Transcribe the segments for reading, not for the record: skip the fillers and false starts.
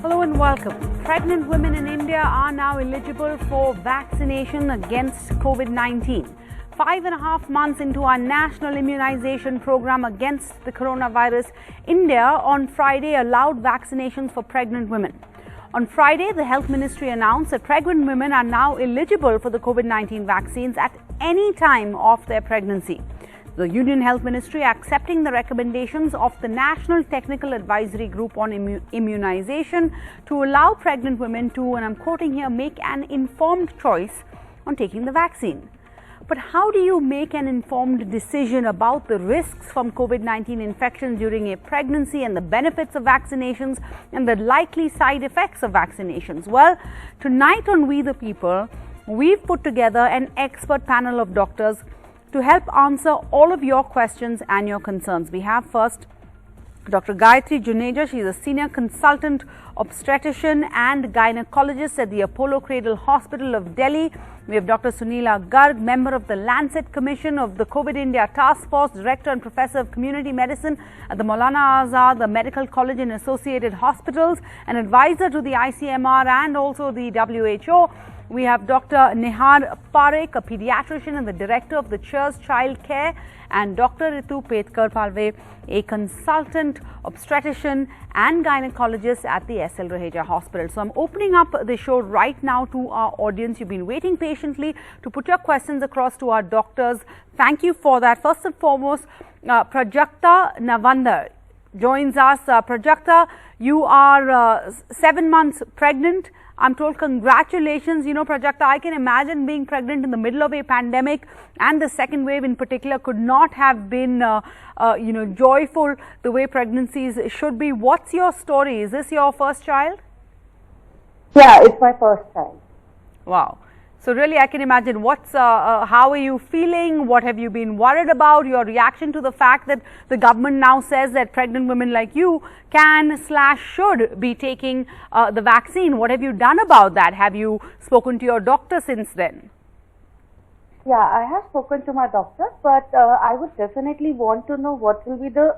Hello and welcome. Pregnant women in India are now eligible for vaccination against COVID-19. 5.5 months into our national immunization program against the coronavirus, India on Friday allowed vaccinations for pregnant women. On Friday, the Health Ministry announced that pregnant women are now eligible for the COVID-19 vaccines at any time of their pregnancy. The Union Health Ministry accepting the recommendations of the National Technical Advisory Group on Immunization to allow pregnant women to, and I'm quoting here, make an informed choice on taking the vaccine. But how do you make an informed decision about the risks from COVID-19 infections during a pregnancy and the benefits of vaccinations and the likely side effects of vaccinations? Well, tonight on We the People, we've put together an expert panel of doctors to help answer all of your questions and your concerns. We have first Dr. Gayatri Juneja. She's a senior consultant obstetrician and gynecologist at the Apollo Cradle Hospital of Delhi. We have Dr. Sunila Garg, member of the Lancet Commission of the COVID India Task Force, director and professor of community medicine at the Maulana Azad, the Medical College and Associated Hospitals, an advisor to the ICMR and also the WHO. We have Dr. Nihar Parekh, a pediatrician and the director of the Church Child Care, and Dr. Ritu Petkar-Palve, a consultant obstetrician and gynecologist at the SL Raheja Hospital. So I'm opening up the show right now to our audience. You've been waiting patiently to put your questions across to our doctors. Thank you for that. First and foremost, Prajakta Navandar joins us. Prajakta, you are 7 months pregnant. I'm told congratulations. You know, Prajakta, I can imagine being pregnant in the middle of a pandemic, and the second wave in particular could not have been, joyful the way pregnancies should be. What's your story? Is this your first child? Yeah, it's my first child. Wow. So really, I can imagine how are you feeling? What have you been worried about? Your reaction to the fact that the government now says that pregnant women like you can/should be taking the vaccine. What have you done about that? Have you spoken to your doctor since then? Yeah, I have spoken to my doctor, but I would definitely want to know what will be the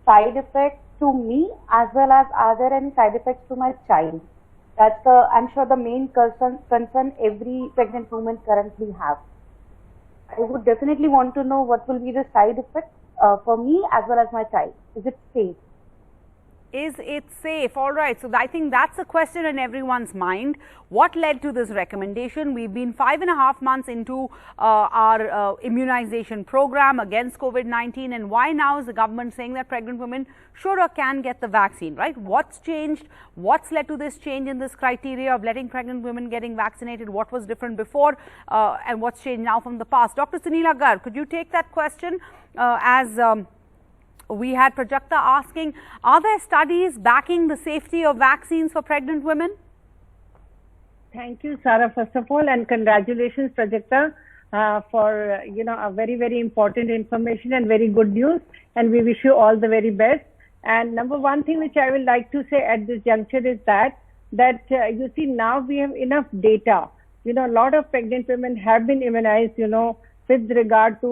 side effects to me, as well as are there any side effects to my child? That's I'm sure the main concern every pregnant woman currently have. I would definitely want to know what will be the side effects for me as well as my child. Is it safe? Is it safe? All right. So I think that's a question in everyone's mind. What led to this recommendation? We've been 5.5 months into our immunization program against COVID-19, and why now is the government saying that pregnant women should or can get the vaccine, right? What's changed? What's led to this change in this criteria of letting pregnant women getting vaccinated? What was different before and what's changed now from the past? Dr. Sunila Garg, could you take that question we had Prajakta asking, are there studies backing the safety of vaccines for pregnant women? Thank you, Sarah, first of all, and congratulations, Prajakta, for a very, very important information and very good news. And we wish you all the very best. And number one thing which I would like to say at this juncture is that you see, now we have enough data. A lot of pregnant women have been immunized, with regard to,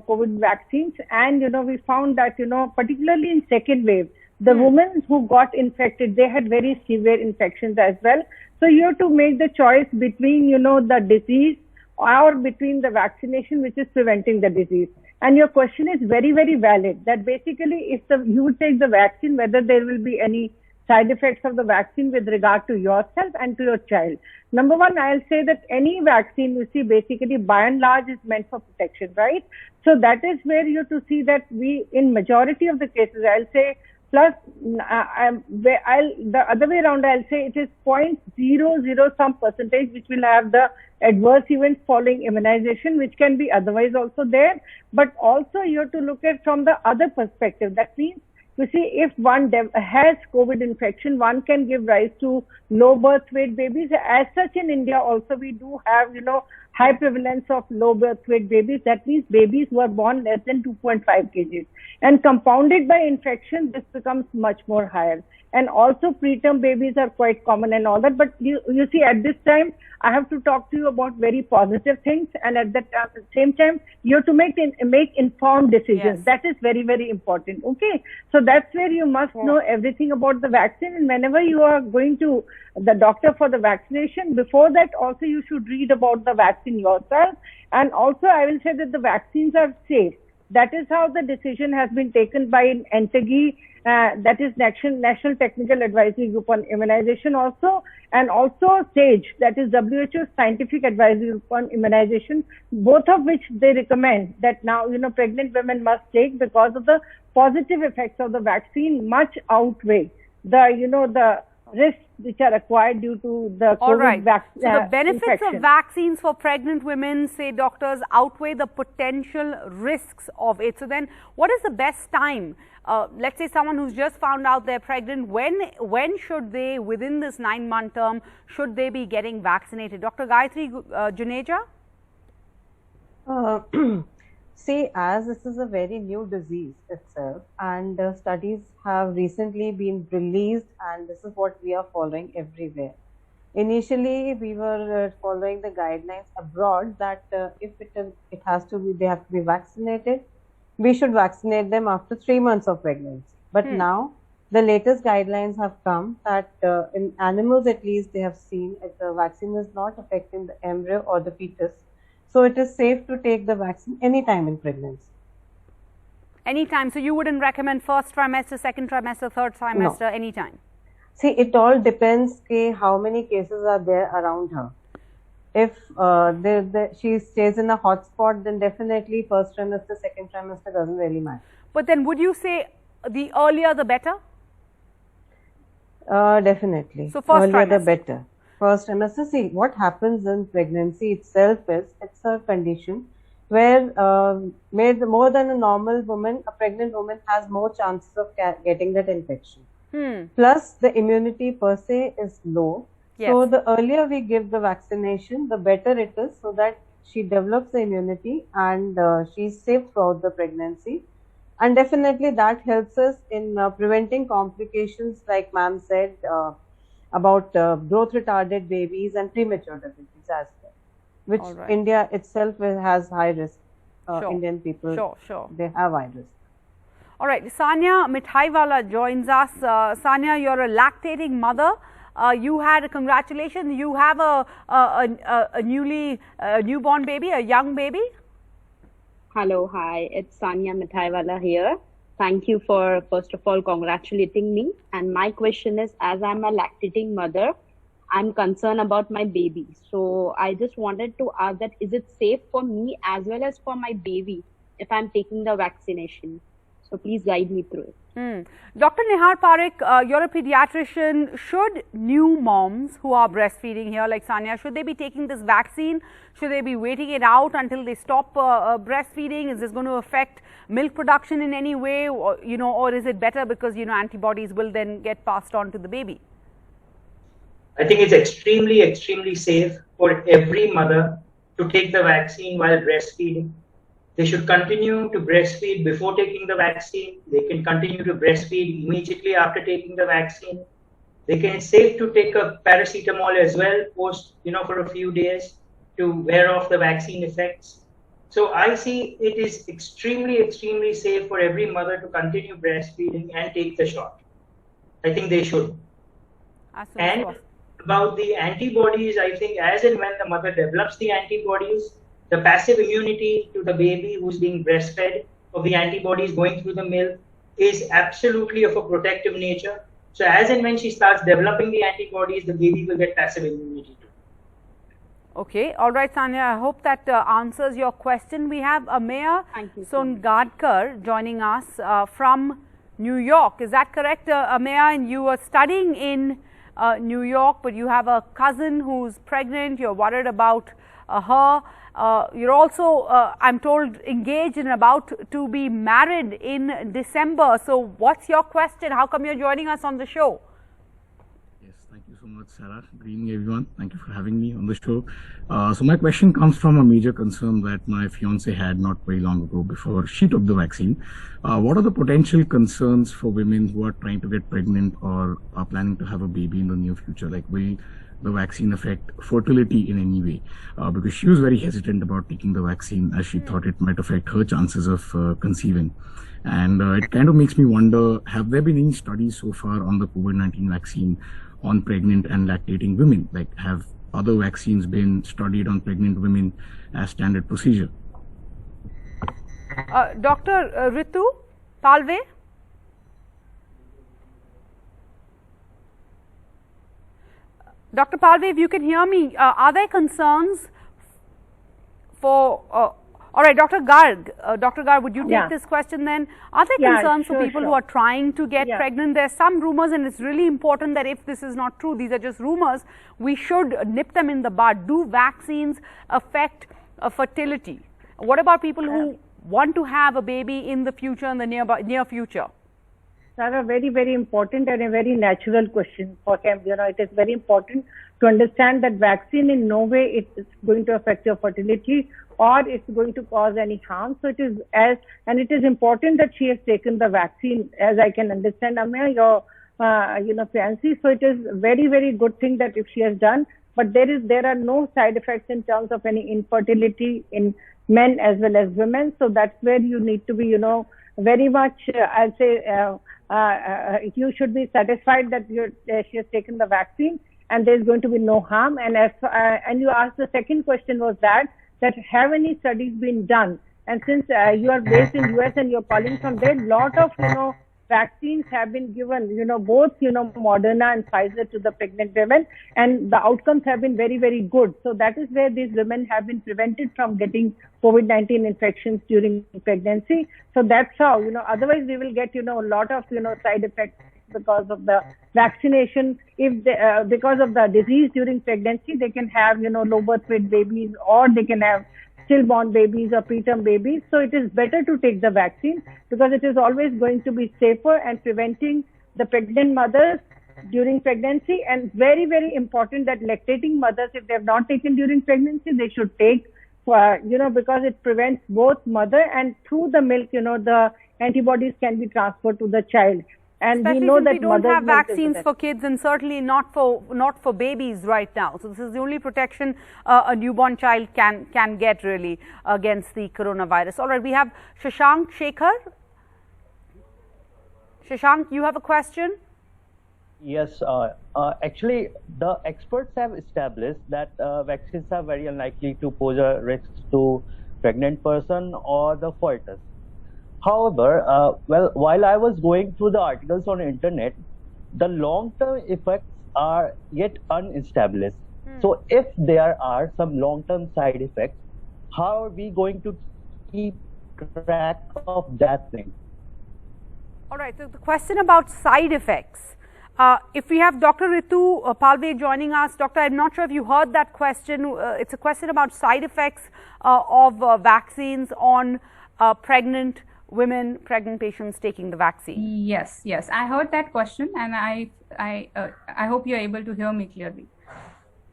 COVID vaccines. And, we found that, particularly in second wave, the women who got infected, they had very severe infections as well. So you have to make the choice between, the disease or between the vaccination, which is preventing the disease. And your question is very, very valid, that basically if you take the vaccine, whether there will be any side effects of the vaccine with regard to yourself and to your child. Number one, I'll say that any vaccine, you see, basically by and large is meant for protection, right? So that is where you have to see that we, in majority of the cases, I'll say, plus, the other way around, I'll say it is 0.00 some percentage which will have the adverse events following immunization, which can be otherwise also there. But also you have to look at from the other perspective. That means, you see, if one has COVID infection, one can give rise to low birth weight babies. As such, in India also we do have, high prevalence of low birth weight babies. That means babies who are born less than 2.5 kgs. And compounded by infection, this becomes much more higher. And also preterm babies are quite common and all that. But you see, at this time, I have to talk to you about very positive things. And at the same time, you have to make informed decisions. Yes. That is very, very important. Okay. So that's where you must know everything about the vaccine. And whenever you are going to the doctor for the vaccination, before that also you should read about the vaccine yourself. And also I will say that the vaccines are safe. That is how the decision has been taken by NTTV, that is National Technical Advisory Group on Immunization also, and also SAGE, that is WHO Scientific Advisory Group on Immunization, both of which they recommend that now, pregnant women must take, because of the positive effects of the vaccine much outweigh the risks which are acquired due to the COVID vaccine. So the benefits of vaccines for pregnant women, say doctors, outweigh the potential risks of it. So then what is the best time? Let's say someone who's just found out they're pregnant, when should they, within this 9-month term, should they be getting vaccinated? Dr. Gayatri Juneja? See, as this is a very new disease itself, and studies have recently been released, and this is what we are following everywhere. Initially, we were following the guidelines abroad that if it has to be, they have to be vaccinated, we should vaccinate them after 3 months of pregnancy. But now, the latest guidelines have come that in animals at least, they have seen that the vaccine is not affecting the embryo or the fetus. So it is safe to take the vaccine anytime in pregnancy. Anytime. So you wouldn't recommend first trimester, second trimester, third trimester, no. Anytime? See, it all depends how many cases are there around her. If she stays in a hot spot, then definitely first trimester, second trimester doesn't really matter. But then would you say the earlier the better? Definitely. So first earlier trimester. The better. First trimester. See, what happens in pregnancy itself is, it's a condition where more than a normal woman, a pregnant woman has more chances of getting that infection. Plus, the immunity per se is low. Yes. So, the earlier we give the vaccination, the better it is, so that she develops the immunity and she's safe throughout the pregnancy. And definitely that helps us in preventing complications, like ma'am said, about growth retarded babies and premature deliveries as well, which India itself has high risk. Indian people, they have high risk. All right, Sanya Mithaiwala joins us. Sanya, you're a lactating mother. You had, congratulations, you have a newborn baby, a young baby. Hello, hi, it's Sanya Mithaiwala here. Thank you for, first of all, congratulating me. And my question is, as I'm a lactating mother, I'm concerned about my baby. So I just wanted to ask that, is it safe for me as well as for my baby if I'm taking the vaccination? So please guide me through it. Dr. Nihar Parekh, you're a pediatrician. Should new moms who are breastfeeding here, like Sanya, should they be taking this vaccine? Should they be waiting it out until they stop breastfeeding? Is this going to affect milk production in any way? Or, or is it better because, antibodies will then get passed on to the baby? I think it's extremely, extremely safe for every mother to take the vaccine while breastfeeding. They should continue to breastfeed before taking the vaccine. They can continue to breastfeed immediately after taking the vaccine. It's safe to take a paracetamol as well, post, for a few days to wear off the vaccine effects. So I see it is extremely, extremely safe for every mother to continue breastfeeding and take the shot. I think they should. And about the antibodies, I think as and when the mother develops the antibodies, the passive immunity to the baby who's being breastfed of the antibodies going through the milk is absolutely of a protective nature. So as and when she starts developing the antibodies, the baby will get passive immunity too. Okay. All right, Sanya. I hope that answers your question. We have Ameya Songadkar joining us from New York. Is that correct, Ameya? And you are studying in New York, but you have a cousin who's pregnant. You're worried about her. You're also, I'm told, engaged and about to be married in December. So what's your question? How come you're joining us on the show? Yes, thank you you so much, Sarah. Good evening, everyone. Thank you for having me on the show. So my question comes from a major concern that my fiance had not very long ago before she took the vaccine. What are the potential concerns for women who are trying to get pregnant or are planning to have a baby in the near future? Like, will the vaccine affect fertility in any way? Because she was very hesitant about taking the vaccine as she thought it might affect her chances of conceiving. And it kind of makes me wonder, have there been any studies so far on the COVID-19 vaccine on pregnant and lactating women? Like, have other vaccines been studied on pregnant women as standard procedure? Dr. Ritu Palve? Dr. Palve, if you can hear me, are there concerns for, all right, Dr. Garg, would you take this question then? Are there concerns for people who are trying to get pregnant? There's some rumors, and it's really important that if this is not true, these are just rumors, we should nip them in the bud. Do vaccines affect fertility? What about people who want to have a baby in the future, in the near future? Sarah, very, very important and a very natural question for him. You know, it is very important to understand that vaccine in no way is going to affect your fertility or it's going to cause any harm. So it is and it is important that she has taken the vaccine, as I can understand, Amya, your, fiancé. So it is very, very good thing that if she has done, but there are no side effects in terms of any infertility in men as well as women. So that's where you need to be, very much, I'll say, you should be satisfied that she has taken the vaccine and there's going to be no harm. And and you asked, the second question was that have any studies been done? And since you are based in US and you're calling from there, lot of vaccines have been given, both Moderna and Pfizer to the pregnant women, and the outcomes have been very, very good. So that is where these women have been prevented from getting COVID-19 infections during pregnancy. So that's how, otherwise we will get, a lot of, side effects because of the vaccination. If they, because of the disease during pregnancy, they can have, low birth weight babies, or they can have stillborn babies or preterm babies. So it is better to take the vaccine because it is always going to be safer and preventing the pregnant mothers during pregnancy. And very, very important that lactating mothers, if they have not taken during pregnancy, they should take, because it prevents both mother and through the milk, the antibodies can be transferred to the child. And especially we know that we don't have vaccines for kids and certainly not for babies right now. So this is the only protection a newborn child can get really against the coronavirus. All right, we have Shashank Shekhar. Shashank, you have a question? Yes, actually the experts have established that vaccines are very unlikely to pose a risk to pregnant person or the fetus. However, while I was going through the articles on the internet, the long-term effects are yet unestablished. So if there are some long-term side effects, how are we going to keep track of that thing? All right, so the question about side effects. If we have Dr. Ritu Palve joining us, Doctor, I'm not sure if you heard that question. It's a question about side effects of vaccines on pregnant women, pregnant patients taking the vaccine. Yes, I heard that question, and I hope you're able to hear me clearly.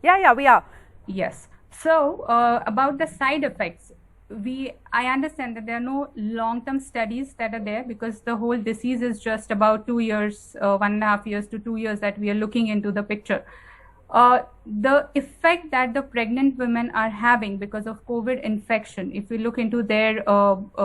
Yeah, we are. Yes. So about the side effects, I understand that there are no long-term studies that are there because the whole disease is just about 2 years, 1.5 years to 2 years that we are looking into the picture. The effect that the pregnant women are having because of COVID infection, if we look into their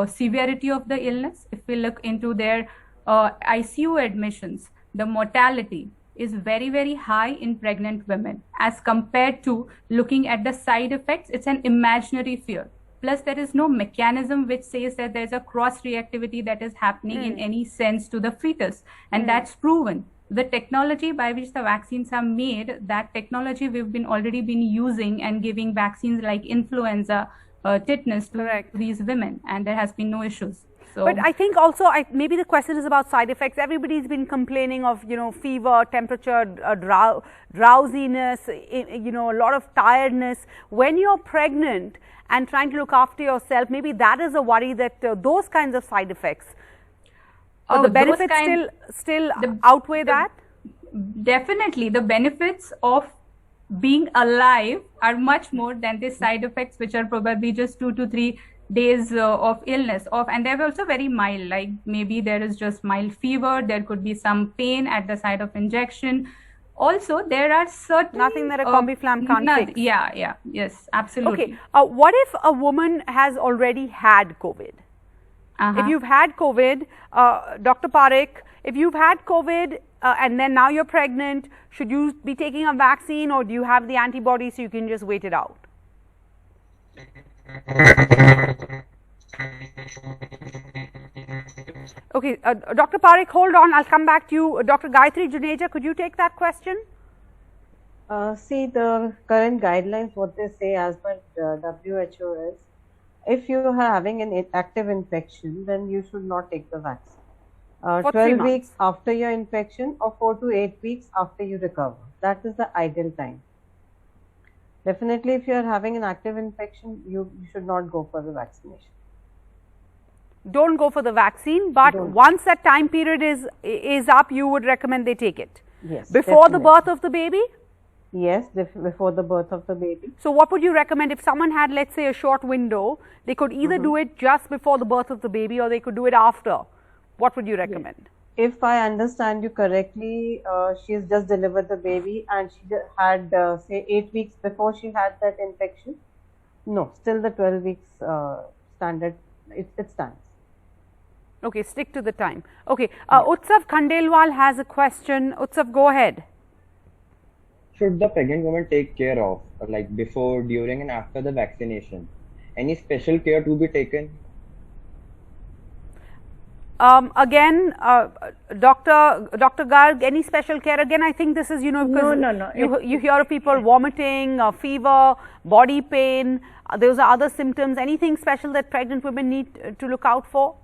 severity of the illness, if we look into their ICU admissions, the mortality is very, very high in pregnant women as compared to looking at the side effects. It's an imaginary fear. Plus, there is no mechanism which says that there's a cross-reactivity that is happening in any sense to the fetus, and that's proven. The technology by which the vaccines are made, that technology we've already been using and giving vaccines like influenza, tetanus to these women, and there has been no issues. So, but I think also maybe the question is about side effects. Everybody's been complaining of fever, temperature, drowsiness, a lot of tiredness. When you're pregnant and trying to look after yourself, maybe that is a worry that those kinds of side effects. The benefits still outweigh that? definitely the benefits of being alive are much more than the side effects, which are probably just 2 to 3 days of illness and they're also very mild, like maybe there is just mild fever, there could be some pain at the site of injection. Also, there are certain nothing that a Combiflam can't fix. Yes, absolutely. Okay, what if a woman has already had COVID? If you've had COVID, Dr. Parekh, if you've had COVID and then now you're pregnant, should you be taking a vaccine, or do you have the antibodies so you can just wait it out? Okay, Dr. Parekh, hold on, I'll come back to you. Dr. Gayatri Juneja, could you take that question? See, the current guidelines, what they say as per WHO is, if you are having an active infection, then you should not take the vaccine. 12 weeks after your infection or 4 to 8 weeks after you recover. That is the ideal time. Definitely, if you are having an active infection, you should not go for the vaccination. Don't go for the vaccine, but once that time period is up, you would recommend they take it? Yes. Before the birth of the baby? Yes, before the birth of the baby. So what would you recommend if someone had, let's say, a short window? They could either do it just before the birth of the baby, or they could do it after. What would you recommend? If I understand you correctly, she's just delivered the baby and she had say 8 weeks before she had that infection. No, still the 12 weeks standard, it stands. Okay, stick to the time. Okay, Utsav Khandelwal has a question. Utsav, go ahead. Should the pregnant woman take care of, like before, during and after the vaccination? Any special care to be taken? Again, Dr. Garg, any special care? Again, I think this is, because No. You hear of people vomiting, fever, body pain, those are other symptoms. Anything special that pregnant women need to look out for?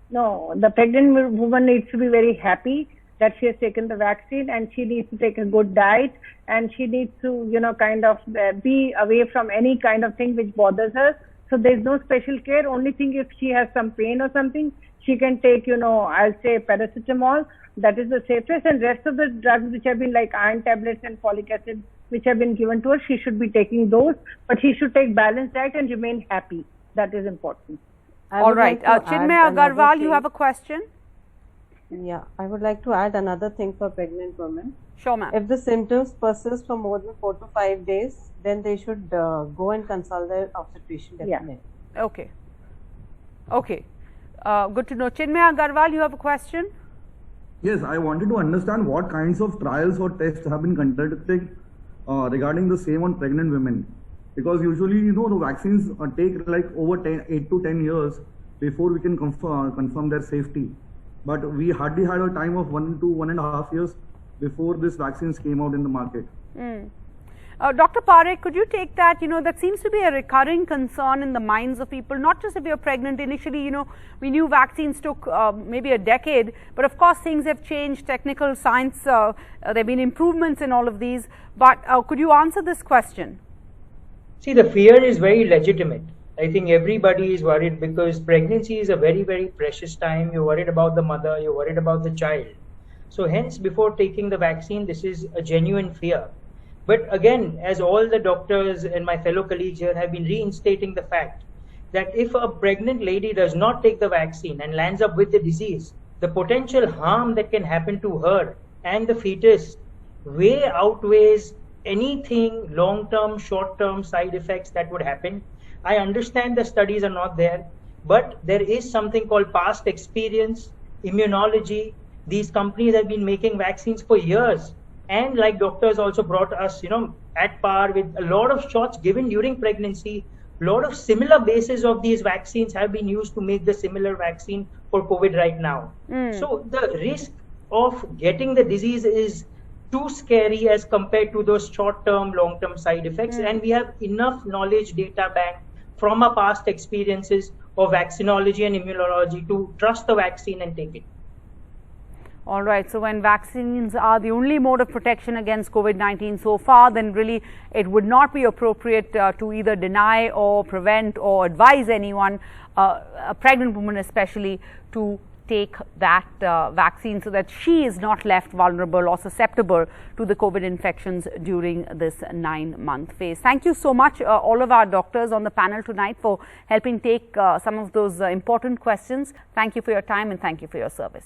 No, the pregnant woman needs to be very happy that she has taken the vaccine, and she needs to take a good diet, and she needs to, kind of be away from any kind of thing which bothers her. So there's no special care. Only thing, if she has some pain or something, she can take, I'll say paracetamol. That is the safest, and rest of the drugs which have been like iron tablets and folic acid which have been given to her, she should be taking those, but she should take balanced diet and remain happy. That is important. All right. Chinmay Agarwal, you have a question? Yeah, I would like to add another thing for pregnant women. Sure, ma'am. If the symptoms persist for more than 4 to 5 days, then they should go and consult their obstetrician definitely. Yeah. Okay. Okay. Good to know. Chinmay Agarwal, you have a question? Yes, I wanted to understand what kinds of trials or tests have been conducted regarding the same on pregnant women. Because usually, the vaccines take like over 8 to 10 years before we can confirm their safety. But we hardly had a time of 1 to 1.5 years before these vaccines came out in the market. Dr. Parekh, could you take that? That seems to be a recurring concern in the minds of people, not just if you're pregnant. Initially, we knew vaccines took maybe a decade, but of course things have changed, technical science, there have been improvements in all of these. But could you answer this question? See, the fear is very legitimate. I think everybody is worried because pregnancy is a very, very precious time. You're worried about the mother, you're worried about the child. So hence, before taking the vaccine, this is a genuine fear. But again, as all the doctors and my fellow colleagues here have been reinstating the fact that if a pregnant lady does not take the vaccine and lands up with the disease, the potential harm that can happen to her and the fetus way outweighs anything long-term, short-term side effects that would happen. I understand the studies are not there, but there is something called past experience, immunology. These companies have been making vaccines for years. And like doctors also brought us, at par with a lot of shots given during pregnancy, a lot of similar bases of these vaccines have been used to make the similar vaccine for COVID right now. So the risk of getting the disease is too scary as compared to those short-term, long-term side effects. And we have enough knowledge data bank from our past experiences of vaccinology and immunology to trust the vaccine and take it. All right. So when vaccines are the only mode of protection against COVID-19 so far, then really it would not be appropriate to either deny or prevent or advise anyone, a pregnant woman especially, to take that vaccine so that she is not left vulnerable or susceptible to the COVID infections during this 9-month phase. Thank you so much, all of our doctors on the panel tonight, for helping take some of those important questions. Thank you for your time and thank you for your service.